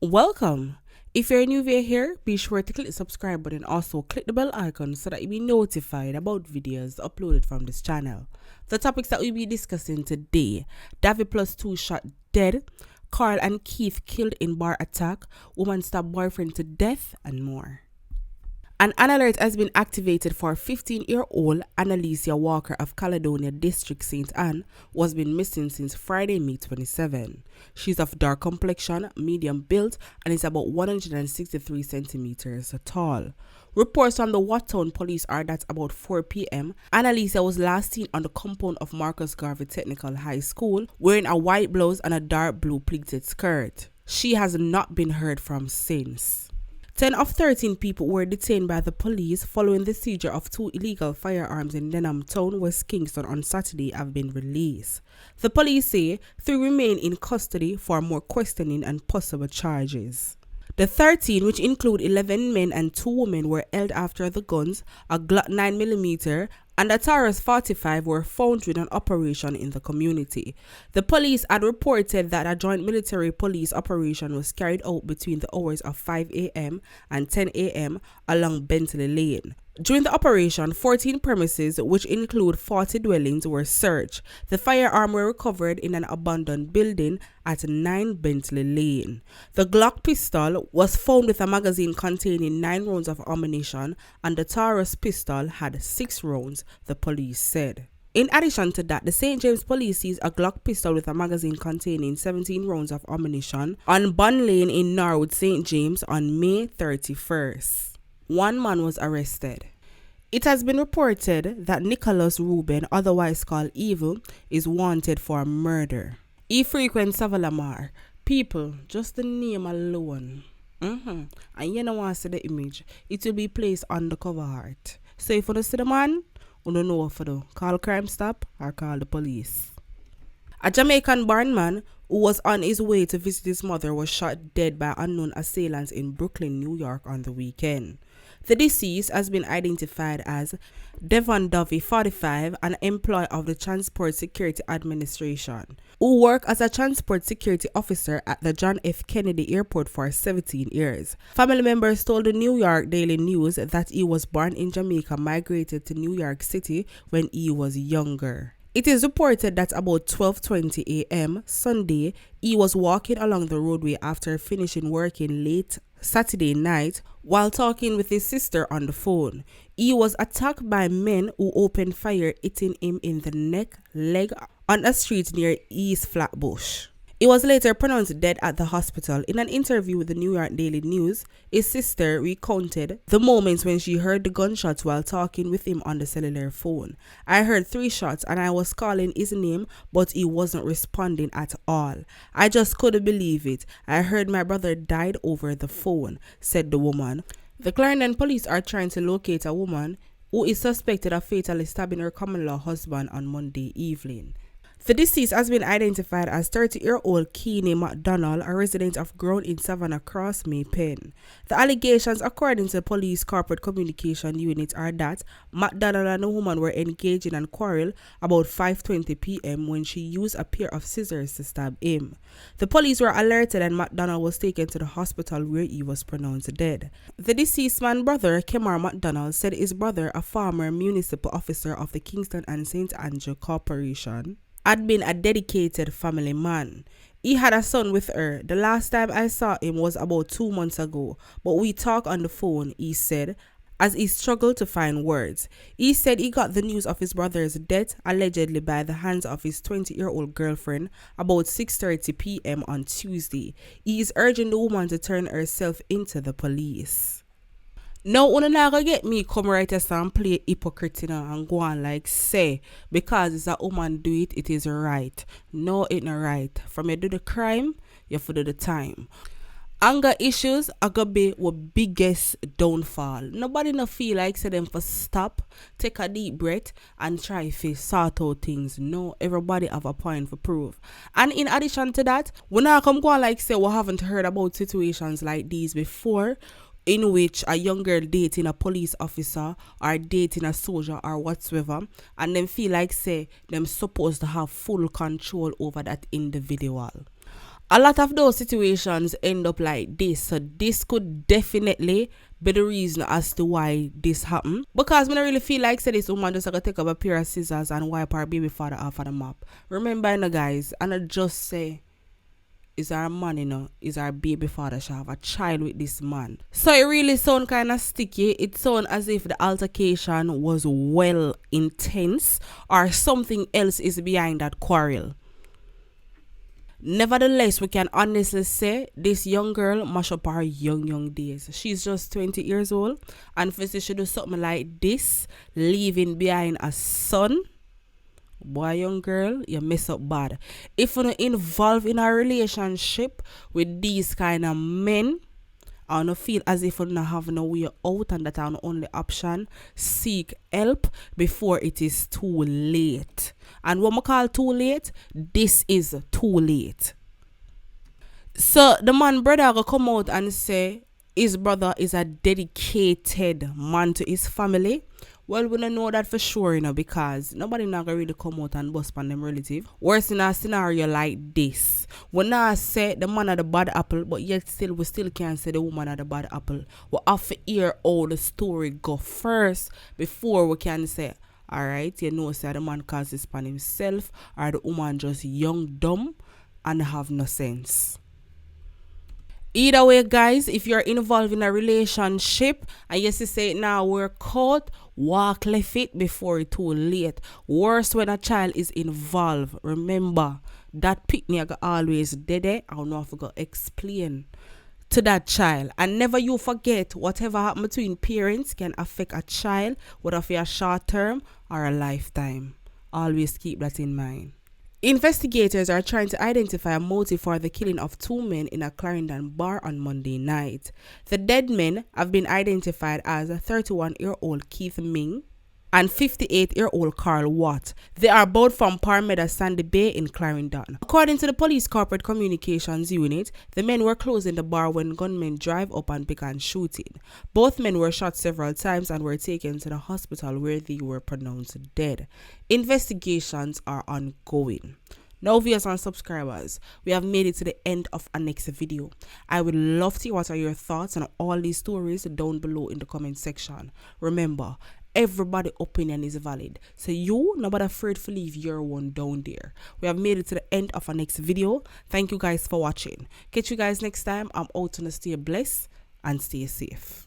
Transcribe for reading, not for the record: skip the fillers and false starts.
Welcome. If you're new via here, be sure to click the subscribe button, also click the bell icon so that you'll be notified about videos uploaded from this channel. The topics that we'll be discussing today: Davy plus 2 shot dead, Carl and Keith killed in bar attack, woman stabbed boyfriend to death, and more. An alert has been activated for 15-year-old Annalisa Walker of Caledonia District St. Anne, who has been missing since Friday, May 27. She's of dark complexion, medium build, and is about 163 centimeters tall. Reports from the Wattown police are that about 4 p.m., Annalisa was last seen on the compound of Marcus Garvey Technical High School wearing a white blouse and a dark blue pleated skirt. She has not been heard from since. 10 of 13 people were detained by the police following the seizure of 2 illegal firearms in Denham Town, West Kingston on Saturday have been released. The police say 3 remain in custody for more questioning and possible charges. The 13, which include 11 men and 2 women, were held after the guns, a Glock 9mm, and a Taurus 45 were found during an operation in the community. The police had reported that a joint military police operation was carried out between the hours of 5 a.m. and 10 a.m. along Bentley Lane. During the operation, 14 premises, which include 40 dwellings, were searched. The firearm were recovered in an abandoned building at 9 Bentley Lane. The Glock pistol was found with a magazine containing 9 rounds of ammunition, and the Taurus pistol had 6 rounds, the police said. In addition to that, the St. James police seized a Glock pistol with a magazine containing 17 rounds of ammunition on Bun Lane in Norwood, St. James on May 31st. 1 man was arrested. It has been reported that Nicholas Reuben, otherwise called Evil, is wanted for murder. He frequents Savalamar. People, just the name alone. And you don't want to see the image. It will be placed on the cover art. So if you don't see the man, you don't know what to do. Call Crime Stop or call the police. A Jamaican-born man who was on his way to visit his mother was shot dead by unknown assailants in Brooklyn, New York on the weekend. The deceased has been identified as Devon Davy, 45, an employee of the Transport Security Administration, who worked as a transport security officer at the John F. Kennedy Airport for 17 years. Family members told the New York Daily News that he was born in Jamaica, migrated to New York City when he was younger. It is reported that about 12:20 a.m. Sunday, he was walking along the roadway after finishing working late Saturday night while talking with his sister on the phone. He was attacked by men who opened fire, hitting him in the neck, leg on a street near East Flatbush. He was later pronounced dead at the hospital. In an interview with the New York Daily News, his sister recounted the moments when she heard the gunshots while talking with him on the cellular phone. "I heard 3 shots and I was calling his name, but he wasn't responding at all. I just couldn't believe it. I heard my brother died over the phone," said the woman. The Clarendon police are trying to locate a woman who is suspected of fatally stabbing her common-law husband on Monday evening. The deceased has been identified as 30-year-old Keeney McDonald, a resident of Ground in Savannah Cross, May Pen. The allegations, according to the police corporate communication unit, are that McDonald and the woman were engaged in a quarrel about 5:20 p.m. when she used a pair of scissors to stab him. The police were alerted and McDonald was taken to the hospital where he was pronounced dead. The deceased man's brother, Kemar McDonald, said his brother, a former municipal officer of the Kingston and St. Andrew Corporation, had been a dedicated family man. He had a son with her. "The last time I saw him was about 2 months ago, but we talked on the phone," he said, as he struggled to find words. He said he got the news of his brother's death, allegedly by the hands of his 20-year-old girlfriend, about 6:30 p.m. on Tuesday. He is urging the woman to turn herself into the police. Now, una not gonna get me come right here and play hypocrite and go on like say, because it's a woman do it, it is right. No, it not right. From you do the crime, you have to do the time. Anger issues are gonna be our biggest downfall. Nobody no feel like say them for stop, take a deep breath and try to sort out things. No, everybody have a point for prove. And in addition to that, we not come go on like say we haven't heard about situations like these before, in which a young girl dating a police officer or dating a soldier or whatsoever, and them feel like say them supposed to have full control over that individual. A lot of those situations end up like this. So this could definitely be the reason as to why this happened. Because I don't really feel like say this woman just gonna take up a pair of scissors and wipe her baby father off of the map. Remember, guys, and I just say is our man, is our baby father should have a child with this man. So it really sound kind of sticky. It sound as if the altercation was well intense or something else is behind that quarrel. Nevertheless, we can honestly say this young girl mash up her young days. She's just 20 years old, and for she do something like this, leaving behind a son. Boy, young girl, you mess up bad. If you're not involved in a relationship with these kind of men, I don't feel as if you don't have no way out and that are the only option. Seek help before it is too late. And what I call too late, this is too late. So the man brother will come out and say his brother is a dedicated man to his family. Well, we don't know that for sure, because nobody not gonna really come out and bust on them relative. Worse in a scenario like this, we not say the man of the bad apple, but yet still we still can't say the woman of the bad apple. We have to hear how the story go first before we can say, alright, say the man causes upon himself, or the woman just young, dumb, and have no sense. Either way, guys, if you're involved in a relationship and you say now we're caught, walk left it before it's too late. Worse when a child is involved. Remember, that picnic always dead. I don't know if I got explain to that child. And never you forget, whatever happens between parents can affect a child, whether for a short term or a lifetime. Always keep that in mind. Investigators are trying to identify a motive for the killing of two men in a Clarendon bar on Monday night. The dead men have been identified as 31-year-old Keith Ming and 58-year-old Carl Watt. They are both from Parmeda Sandy Bay in Clarendon. According to the police corporate communications unit, the men were closing the bar when gunmen drive up and began shooting. Both men were shot several times and were taken to the hospital where they were pronounced dead. Investigations are ongoing. Now, viewers and subscribers, we have made it to the end of our next video. I would love to hear what are your thoughts on all these stories down below in the comment section. Remember, everybody's opinion is valid, so you not afraid to leave your one down there. We have made it to the end of our next video. Thank you guys for watching. Catch you guys next time. I'm out to stay blessed and stay safe.